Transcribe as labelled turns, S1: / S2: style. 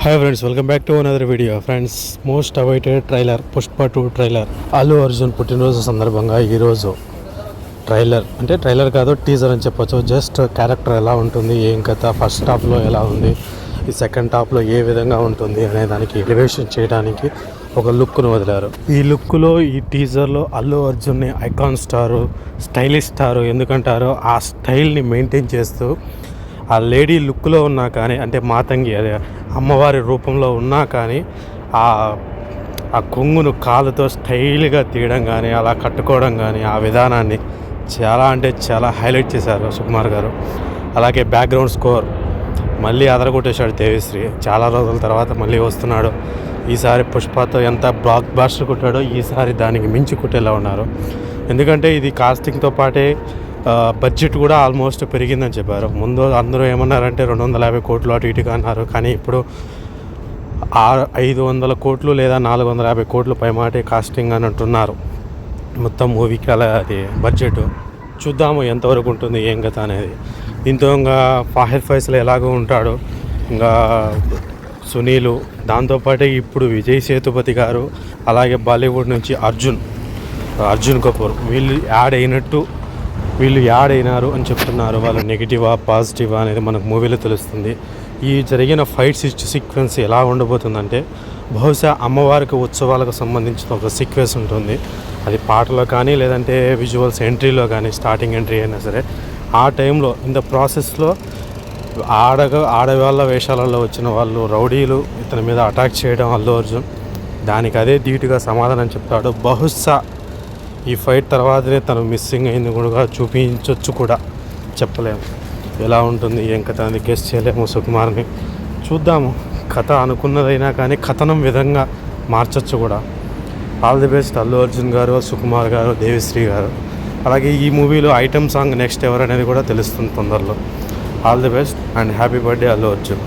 S1: Hi friends, welcome back to another video. Friends, most awaited trailer Pushpa 2 trailer. Allu Arjun పుట్టినరోజు సందర్భంగా ఈరోజు trailer కాదు, teaser అని చెప్పొచ్చు. జస్ట్ క్యారెక్టర్ ఎలా ఉంటుంది, ఏం కథ, ఫస్ట్ హాఫ్లో ఎలా ఉంది, ఈ సెకండ్ హాఫ్లో ఏ విధంగా ఉంటుంది అనే దానికి ఎలివేషన్ చేయడానికి ఒక లుక్ను వదిలారు. ఈ లుక్లో, ఈ టీజర్లో అల్లు అర్జున్ని ఐకాన్ స్టారు, స్టైలిష్ స్టారు ఎందుకంటారో ఆ స్టైల్ని మెయింటైన్ చేస్తూ ఆ లేడీ లుక్లో ఉన్నా కానీ, అంటే మాతంగి అదే అమ్మవారి రూపంలో ఉన్నా కానీ ఆ కొంగును కాలుతో స్టైల్గా తీయడం కానీ, అలా కట్టుకోవడం కానీ, ఆ విధానాన్ని చాలా హైలైట్ చేశారు సుకుమార్ గారు. అలాగే బ్యాక్గ్రౌండ్ స్కోర్ మళ్ళీ అదరగొట్టేశాడు దేవిశ్రీ. చాలా రోజుల తర్వాత మళ్ళీ వస్తున్నాడు. ఈసారి పుష్పతో ఎంత బ్లాక్ బాస్టర్ కొట్టాడో ఈసారి దానికి మించి కొట్టేలా ఉన్నారు. ఎందుకంటే ఇది కాస్టింగ్తో పాటే బడ్జెట్ కూడా ఆల్మోస్ట్ పెరిగిందని చెప్పారు. ముందు అందరూ ఏమన్నారంటే 250 కోట్లు అటు ఇటుగా అన్నారు. కానీ ఇప్పుడు 500 కోట్లు లేదా 450 కోట్లు పైమాటే కాస్టింగ్ అని అంటున్నారు. మొత్తం మూవీకి అలా అది బడ్జెట్. చూద్దాము ఎంతవరకు ఉంటుంది, ఏం కథ అనేది. దీంతో ఇంకా ఫాహిద్ ఫైసల్ ఎలాగో ఉంటాడు, ఇంకా సునీలు, దాంతోపాటే ఇప్పుడు విజయ్ సేతుపతి గారు, అలాగే బాలీవుడ్ నుంచి అర్జున్ కపూర్ వీళ్ళు యాడ్ అయినారు అని చెప్తున్నారు. వాళ్ళు నెగిటివా పాజిటివా అనేది మనకు మూవీలో తెలుస్తుంది. ఈ జరిగిన ఫైట్ సీక్వెన్స్ ఎలా ఉండబోతుందంటే, బహుశా అమ్మవారికి ఉత్సవాలకు సంబంధించిన ఒక సీక్వెన్స్ ఉంటుంది. అది పాటలో కానీ, లేదంటే విజువల్స్ ఎంట్రీలో కానీ, స్టార్టింగ్ ఎంట్రీ అయినా సరే, ఆ టైంలో ఇన్ ద ప్రాసెస్లో ఆడవాళ్ళ వేషాలలో వచ్చిన వాళ్ళు రౌడీలు ఇతని మీద అటాక్ చేయడం అల్లు అర్జున్ దానికి అదే ధీటుగా సమాధానం చెప్తాడు. బహుశా ఈ ఫైట్ తర్వాతనే తను మిస్సింగ్ అయింది కూడా చూపించవచ్చు, కూడా చెప్పలేము. ఎలా ఉంటుంది, ఏం కథ అని గెస్ చేయలేము. సుకుమార్ని చూద్దాము. కథ అనుకున్నదైనా కానీ కథనం విధంగా మార్చచ్చు కూడా. All the best Allu Arjun గారు, సుకుమార్ గారు, దేవిశ్రీ గారు. అలాగే ఈ మూవీలో ఐటమ్ సాంగ్ నెక్స్ట్ ఎవరు అనేది కూడా తెలుస్తుంది తొందరలో. All the best and happy birthday Allu Arjun.